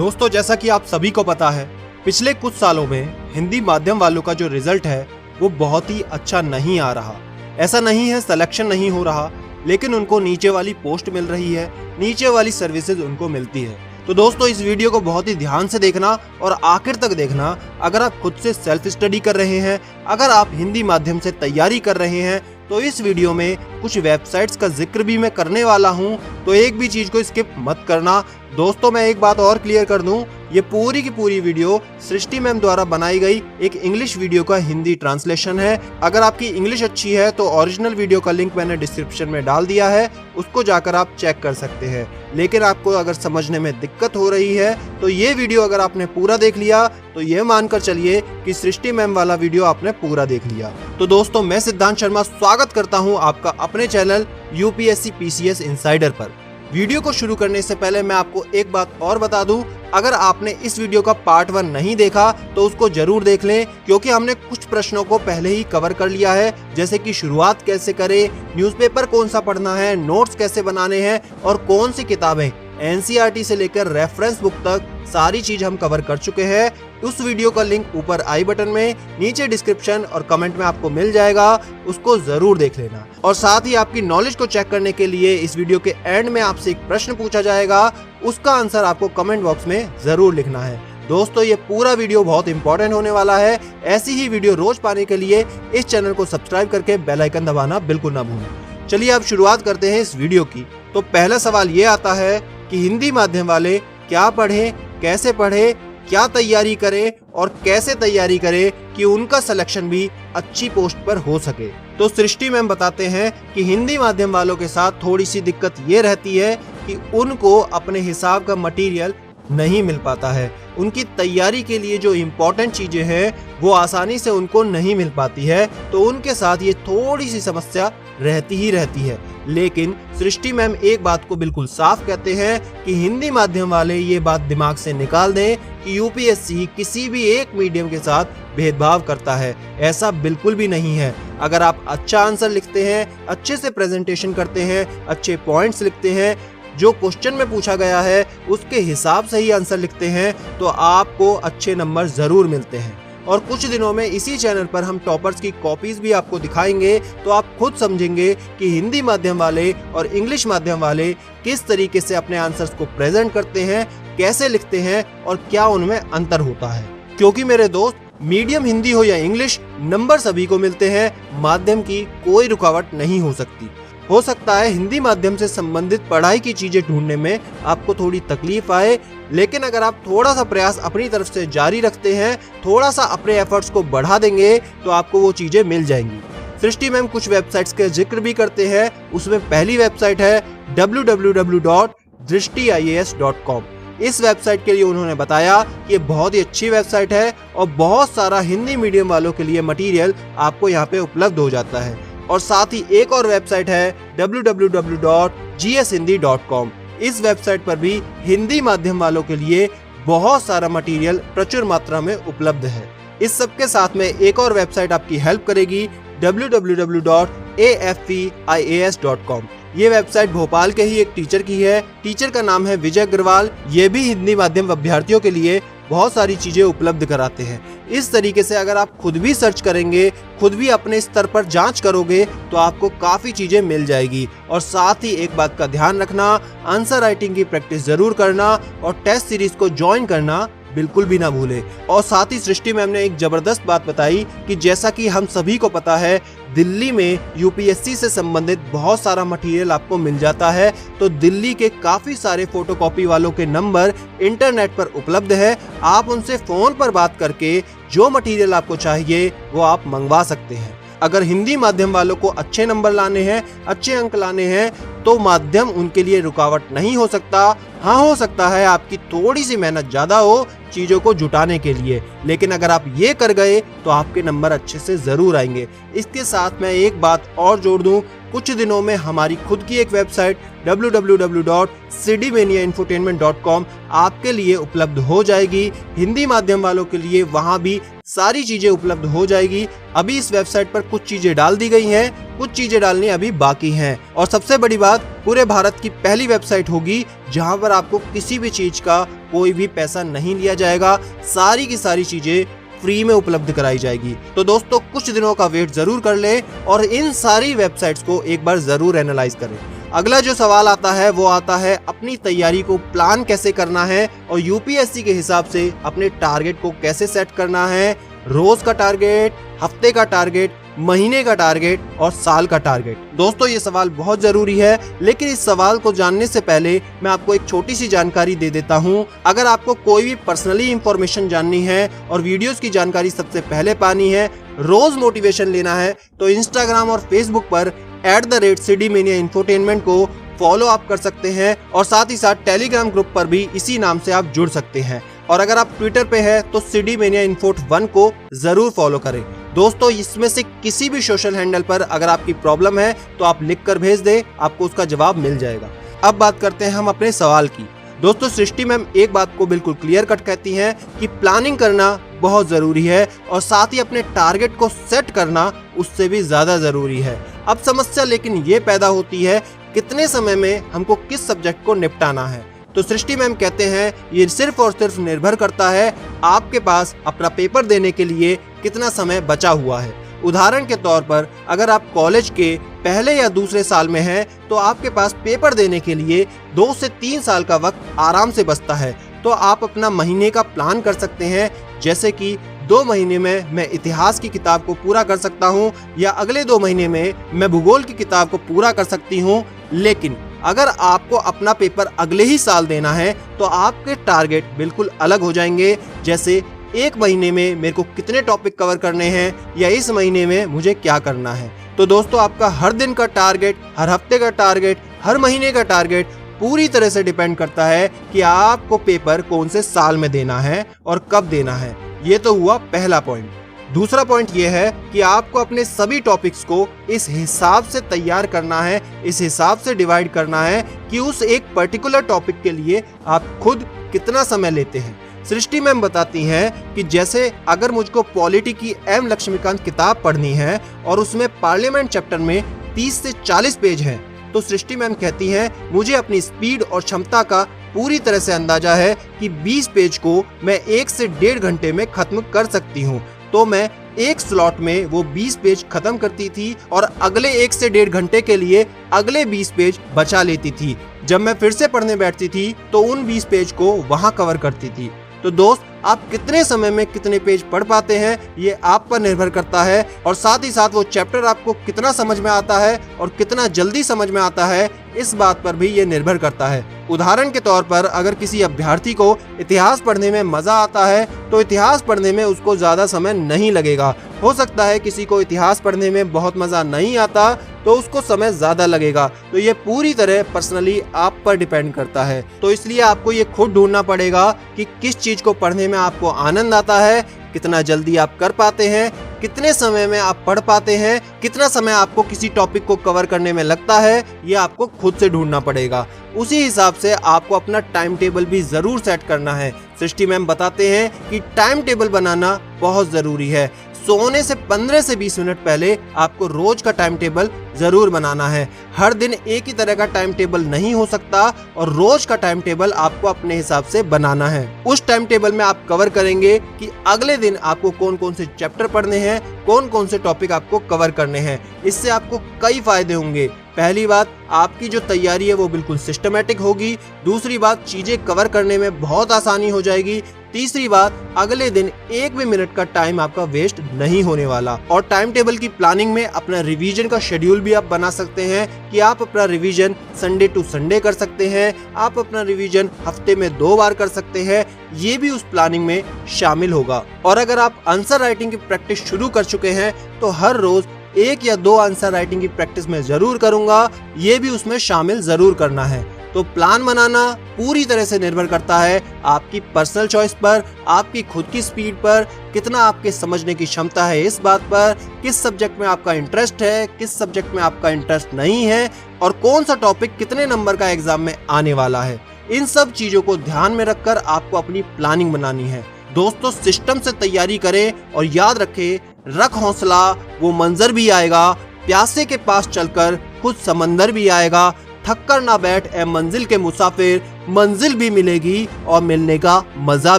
दोस्तों, जैसा कि आप सभी को पता है, पिछले कुछ सालों में हिंदी माध्यम वालों का जो रिजल्ट है वो बहुत ही अच्छा नहीं आ रहा। ऐसा नहीं है सिलेक्शन नहीं हो रहा, लेकिन उनको नीचे वाली पोस्ट मिल रही है, नीचे वाली सर्विसेज उनको मिलती है। तो दोस्तों, इस वीडियो को बहुत ही ध्यान से देखना और आखिर तक देखना। अगर आप खुद से सेल्फ स्टडी कर रहे हैं, अगर आप हिंदी माध्यम से तैयारी कर रहे हैं, तो इस वीडियो में कुछ वेबसाइट्स का जिक्र भी मैं करने वाला हूं, तो एक भी चीज को स्किप मत करना। दोस्तों, मैं एक बात और क्लियर कर दूं, ये पूरी की पूरी वीडियो सृष्टि मैम द्वारा बनाई गई एक इंग्लिश वीडियो का हिंदी ट्रांसलेशन है। अगर आपकी इंग्लिश अच्छी है तो ओरिजिनल वीडियो का लिंक मैंने डिस्क्रिप्शन में डाल दिया है, उसको जाकर आप चेक कर सकते हैं। लेकिन आपको अगर समझने में दिक्कत हो रही है तो ये वीडियो अगर आपने पूरा देख लिया तो ये मानकर चलिए कि सृष्टि मैम वाला वीडियो आपने पूरा देख लिया। तो दोस्तों, मैं सिद्धांत शर्मा स्वागत करता हूं आपका अपने चैनल यूपीएससी पीसीएस इनसाइडर पर। वीडियो को शुरू करने से पहले मैं आपको एक बात और बता दूं, अगर आपने इस वीडियो का पार्ट 1 नहीं देखा तो उसको जरूर देख लें, क्योंकि हमने कुछ प्रश्नों को पहले ही कवर कर लिया है, जैसे कि शुरुआत कैसे करें, न्यूज़पेपर कौन सा पढ़ना है, नोट्स कैसे बनाने हैं और कौन सी किताबें, एनसीईआरटी से लेकर रेफरेंस बुक तक सारी चीज हम कवर कर चुके हैं। उस वीडियो का लिंक ऊपर आई बटन में, नीचे डिस्क्रिप्शन और कमेंट में आपको मिल जाएगा, उसको जरूर देख लेना। और साथ ही आपकी नॉलेज को चेक करने के लिए इस वीडियो के एंड में आपसे एक प्रश्न पूछा जाएगा, उसका आंसर आपको कमेंट बॉक्स में जरूर लिखना है। दोस्तों, ये पूरा वीडियो बहुत इंपॉर्टेंट होने वाला है। ऐसी ही वीडियो रोज पाने के लिए इस चैनल को सब्सक्राइब करके बेल आइकन दबाना बिल्कुल ना भूलें। चलिए अब शुरुआत करते हैं इस वीडियो की। तो पहला सवाल ये आता है कि हिंदी माध्यम वाले क्या पढ़ें, कैसे पढ़ें, क्या तैयारी करें और कैसे तैयारी करें कि उनका सिलेक्शन भी अच्छी पोस्ट पर हो सके। तो सृष्टि मैम बताते हैं कि हिंदी माध्यम वालों के साथ थोड़ी सी दिक्कत ये रहती है कि उनको अपने हिसाब का मटेरियल नहीं मिल पाता है। उनकी तैयारी के लिए जो इम्पोर्टेंट चीजें हैं वो आसानी से उनको नहीं मिल पाती है, तो उनके साथ ये थोड़ी सी समस्या रहती ही रहती है। लेकिन सृष्टि मैम एक बात को बिल्कुल साफ कहते हैं कि हिंदी माध्यम वाले ये बात दिमाग से निकाल दें कि यूपीएससी किसी भी एक मीडियम के साथ भेदभाव करता है। ऐसा बिल्कुल भी नहीं है। अगर आप अच्छा आंसर लिखते हैं, अच्छे से प्रेजेंटेशन करते हैं, अच्छे पॉइंट्स लिखते हैं, जो क्वेश्चन में पूछा गया है उसके हिसाब से ही आंसर लिखते हैं, तो आपको अच्छे नंबर जरूर मिलते हैं। और कुछ दिनों में इसी चैनल पर हम टॉपर्स की कॉपीज भी आपको दिखाएंगे, तो आप खुद समझेंगे कि हिंदी माध्यम वाले और इंग्लिश माध्यम वाले किस तरीके से अपने आंसर्स को प्रेजेंट करते हैं, कैसे लिखते हैं और क्या उनमें अंतर होता है। क्योंकि मेरे दोस्त, मीडियम हिंदी हो या इंग्लिश, नंबर सभी को मिलते हैं, माध्यम की कोई रुकावट नहीं हो सकती। हो सकता है हिंदी माध्यम से संबंधित पढ़ाई की चीजें ढूंढने में आपको थोड़ी तकलीफ आए, लेकिन अगर आप थोड़ा सा प्रयास अपनी तरफ से जारी रखते हैं, थोड़ा सा अपने एफर्ट्स को बढ़ा देंगे, तो आपको वो चीजें मिल जाएंगी। सृष्टि मैम कुछ वेबसाइट्स के जिक्र भी करते हैं। उसमें पहली वेबसाइट है www.drishtiias.com। इस वेबसाइट के लिए उन्होंने बताया कि ये बहुत ही अच्छी वेबसाइट है और बहुत सारा हिंदी मीडियम वालों के लिए मटेरियल आपको यहाँ पे उपलब्ध हो जाता है। और साथ ही एक और वेबसाइट है www.gshindi.com। इस वेबसाइट पर भी हिंदी माध्यम वालों के लिए बहुत सारा मटेरियल प्रचुर मात्रा में उपलब्ध है। इस सब के साथ में एक और वेबसाइट आपकी हेल्प करेगी, www.afpias.com। ये वेबसाइट भोपाल के ही एक टीचर की है। टीचर का नाम है विजय अग्रवाल। ये भी हिंदी माध्यम अभ्यर्थियों के लिए बहुत सारी चीजें उपलब्ध कराते हैं। इस तरीके से अगर आप खुद भी सर्च करेंगे, खुद भी अपने स्तर पर जांच करोगे, तो आपको काफी चीजें मिल जाएगी। और साथ ही एक बात का ध्यान रखना, आंसर राइटिंग की प्रैक्टिस जरूर करना और टेस्ट सीरीज को ज्वाइन करना बिल्कुल भी ना भूले। और साथ ही सृष्टि मैम ने एक जबरदस्त बात बताई कि जैसा कि हम सभी को पता है, दिल्ली में यूपीएससी से संबंधित बहुत सारा मटेरियल आपको मिल जाता है, तो दिल्ली के काफी सारे फोटोकॉपी वालों के नंबर इंटरनेट पर उपलब्ध है। आप उनसे फोन पर बात करके जो मटेरियल आपको चाहिए वो आप मंगवा सकते हैं। अगर हिंदी माध्यम वालों को अच्छे नंबर लाने हैं, अच्छे अंक लाने हैं, तो माध्यम उनके लिए रुकावट नहीं हो सकता। हाँ, हो सकता है आपकी थोड़ी सी मेहनत ज्यादा हो चीजों को जुटाने के लिए, लेकिन अगर आप ये कर गए तो आपके नंबर अच्छे से जरूर आएंगे। इसके साथ मैं एक बात और जोड़ दूं कुछ दिनों में हमारी खुद की एक वेबसाइट www.cdmaniainfotainment.com आपके लिए उपलब्ध हो जाएगी। हिंदी माध्यम वालों के लिए वहां भी सारी चीजें उपलब्ध हो जाएगी। अभी इस वेबसाइट पर कुछ चीजें डाल दी गई हैं, कुछ चीजें डालनी अभी बाकी हैं। और सबसे बड़ी बात, पूरे भारत की पहली वेबसाइट होगी जहां पर आपको किसी भी चीज का कोई भी पैसा नहीं लिया जाएगा। सारी की सारी चीजें फ्री में उपलब्ध कराई जाएगी। तो दोस्तों, कुछ दिनों का वेट जरूर कर लें और इन सारी वेबसाइट्स को एक बार जरूर एनालाइज करें। अगला जो सवाल आता है वो आता है अपनी तैयारी को प्लान कैसे करना है और यूपीएससी के हिसाब से अपने टारगेट को कैसे सेट करना है। रोज का टारगेट, हफ्ते का टारगेट, महीने का टारगेट और साल का टारगेट। दोस्तों, ये सवाल बहुत जरूरी है, लेकिन इस सवाल को जानने से पहले मैं आपको एक छोटी सी जानकारी दे देता हूँ। अगर आपको कोई भी पर्सनली इंफॉर्मेशन जाननी है और वीडियोस की जानकारी सबसे पहले पानी है, रोज मोटिवेशन लेना है, तो इंस्टाग्राम और फेसबुक पर @CDManiaInfotainment को फॉलो आप कर सकते हैं और साथ ही साथ टेलीग्राम ग्रुप पर भी इसी नाम से आप जुड़ सकते हैं। और अगर आप ट्विटर पे हैं तो CDManiaInfot1 को जरूर फॉलो करें। दोस्तों, इसमें से किसी भी सोशल हैंडल पर अगर आपकी प्रॉब्लम है तो आप लिख कर भेज दें, आपको उसका जवाब मिल जाएगा। अब बात करते हैं हम अपने सवाल की। दोस्तों, सृष्टि मैम एक बात को बिल्कुल क्लियर कट कहती हैं कि प्लानिंग करना बहुत जरूरी है और साथ ही अपने टारगेट को सेट करना उससे भी ज्यादा जरूरी है। अब समस्या लेकिन ये पैदा होती है, कितने समय में हमको किस सब्जेक्ट को निपटाना है। तो सृष्टि मैम कहते हैं ये सिर्फ और सिर्फ निर्भर करता है आपके पास अपना पेपर देने के लिए कितना समय बचा हुआ है। उदाहरण के तौर पर अगर आप कॉलेज के पहले या दूसरे साल में हैं तो आपके पास पेपर देने के लिए 2 से 3 साल का वक्त आराम से बचता है। तो आप अपना महीने का प्लान कर सकते हैं, जैसे कि 2 महीने में मैं इतिहास की किताब को पूरा कर सकता हूं या अगले 2 महीने में मैं भूगोल की किताब को पूरा कर सकती हूं। लेकिन अगर आपको अपना पेपर अगले ही साल देना है तो आपके टारगेट बिल्कुल अलग हो जाएंगे। जैसे 1 महीने में मेरे को कितने टॉपिक कवर करने हैं या इस महीने में मुझे क्या करना है। तो दोस्तों, आपका हर दिन का टारगेट, हर हफ्ते का टारगेट, हर महीने का टारगेट पूरी तरह से डिपेंड करता है कि आपको पेपर कौन से साल में देना है और कब देना है। ये तो हुआ पहला पॉइंट। दूसरा पॉइंट ये है कि आपको अपने सभी टॉपिक्स को इस हिसाब से तैयार करना है, इस हिसाब से डिवाइड करना है कि उस एक पर्टिकुलर टॉपिक के लिए आप खुद कितना समय लेते हैं। सृष्टि मैम बताती हैं कि जैसे अगर मुझको पॉलिटी की एम लक्ष्मीकांत किताब पढ़नी है और उसमें पार्लियामेंट चैप्टर में 30 से 40 पेज हैं, तो सृष्टि मैम कहती हैं मुझे अपनी स्पीड और क्षमता का पूरी तरह से अंदाजा है कि 20 पेज को मैं 1 से 1.5 घंटे में खत्म कर सकती हूँ। तो मैं एक स्लॉट में वो 20 पेज खत्म करती थी और अगले 1 से 1.5 घंटे के लिए अगले 20 पेज बचा लेती थी। जब मैं फिर से पढ़ने बैठती थी तो उन 20 पेज को वहां कवर करती थी। तो दोस्त, आप कितने समय में कितने पेज पढ़ पाते हैं ये आप पर निर्भर करता है और साथ ही साथ वो चैप्टर आपको कितना समझ में आता है और कितना जल्दी समझ में आता है, इस बात पर भी ये निर्भर करता है। उदाहरण के तौर पर अगर किसी अभ्यर्थी को इतिहास पढ़ने में मजा आता है तो इतिहास पढ़ने में उसको ज्यादा समय नहीं लगेगा। हो सकता है किसी को इतिहास पढ़ने में बहुत मजा नहीं आता तो उसको समय ज्यादा लगेगा। तो ये पूरी तरह पर्सनली आप पर डिपेंड करता है। तो इसलिए आपको ये खुद ढूंढना पड़ेगा कि किस चीज को पढ़ने में आपको आनंद आता है, कितना जल्दी आप कर पाते हैं, कितने समय में आप पढ़ पाते हैं, कितना समय आपको किसी टॉपिक को कवर करने में लगता है, ये आपको खुद से ढूंढना पड़ेगा। उसी हिसाब से आपको अपना टाइम टेबल भी जरूर सेट करना है। सृष्टि मैम बताते हैं कि टाइम टेबल बनाना बहुत जरूरी है। सोने से 15 से 20 मिनट पहले आपको रोज का टाइम टेबल जरूर बनाना है। हर दिन एक ही तरह का टाइम टेबल नहीं हो सकता और रोज का टाइम टेबल आपको अपने हिसाब से बनाना है। उस टाइम टेबल में आप कवर करेंगे कि अगले दिन आपको कौन कौन से चैप्टर पढ़ने हैं, कौन कौन से टॉपिक आपको कवर करने हैं। इससे आपको कई फायदे होंगे। पहली बात, आपकी जो तैयारी है वो बिल्कुल सिस्टमेटिक होगी। दूसरी बात, चीजें कवर करने में बहुत आसानी हो जाएगी। तीसरी बात, अगले दिन 1 भी मिनट का टाइम आपका वेस्ट नहीं होने वाला। और टाइम टेबल की प्लानिंग में अपना रिवीजन का शेड्यूल भी आप बना सकते हैं कि आप अपना रिवीजन संडे टू संडे कर सकते हैं, आप अपना रिवीजन हफ्ते में 2 बार कर सकते हैं। ये भी उस प्लानिंग में शामिल होगा। और अगर आप आंसर राइटिंग की प्रैक्टिस शुरू कर चुके हैं तो हर रोज 1 या 2 आंसर राइटिंग की प्रैक्टिस में जरूर करूंगा, ये भी उसमें शामिल जरूर करना है। तो प्लान बनाना पूरी तरह से निर्भर करता है आपकी पर्सनल चॉइस पर, आपकी खुद की स्पीड पर, कितना आपके समझने की क्षमता है इस बात पर, किस सब्जेक्ट में आपका इंटरेस्ट है, किस सब्जेक्ट में आपका इंटरेस्ट नहीं है और कौन सा टॉपिक कितने नंबर का एग्जाम में आने वाला है। इन सब चीजों को ध्यान में रखकर आपको अपनी प्लानिंग बनानी है। दोस्तों, सिस्टम से तैयारी करें और याद रखें, रख हौसला, वो मंजर भी आएगा, प्यासे के पास चलकर खुद समंदर भी आएगा। थक कर ना बैठ ए मंजिल के मुसाफिर, मंजिल भी मिलेगी और मिलने का मजा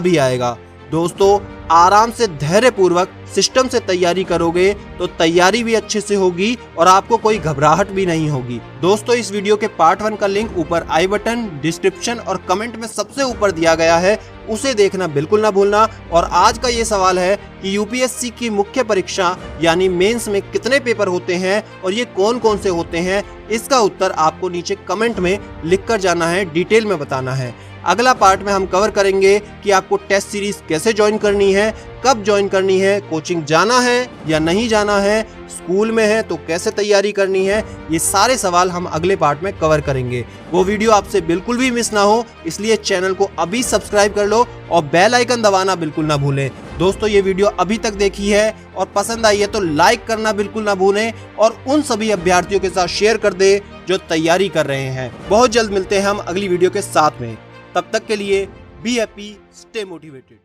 भी आएगा। दोस्तों, आराम से धैर्य पूर्वक सिस्टम से तैयारी करोगे तो तैयारी भी अच्छे से होगी और आपको कोई घबराहट भी नहीं होगी। दोस्तों, इस वीडियो के पार्ट 1 का लिंक ऊपर आई बटन, डिस्क्रिप्शन और कमेंट में सबसे ऊपर दिया गया है, उसे देखना बिल्कुल ना भूलना। और आज का ये सवाल है कि यूपीएससी की मुख्य परीक्षा यानी मेंस में कितने पेपर होते हैं और ये कौन कौन से होते हैं, इसका उत्तर आपको नीचे कमेंट में लिख कर जाना है, डिटेल में बताना है। अगला पार्ट में हम कवर करेंगे कि आपको टेस्ट सीरीज कैसे ज्वाइन करनी है, कब ज्वाइन करनी है, कोचिंग जाना है या नहीं जाना है, स्कूल में है तो कैसे तैयारी करनी है। ये सारे सवाल हम अगले पार्ट में कवर करेंगे। वो वीडियो आपसे बिल्कुल भी मिस ना हो, इसलिए चैनल को अभी सब्सक्राइब कर लो और बेल आइकन दबाना बिल्कुल ना भूलें। दोस्तों, ये वीडियो अभी तक देखी है और पसंद आई है तो लाइक करना बिल्कुल ना भूलें और उन सभी अभ्यर्थियों के साथ शेयर कर दे जो तैयारी कर रहे हैं। बहुत जल्द मिलते हैं हम अगली वीडियो के साथ में। तब तक के लिए बी हैप्पी, स्टे मोटिवेटेड।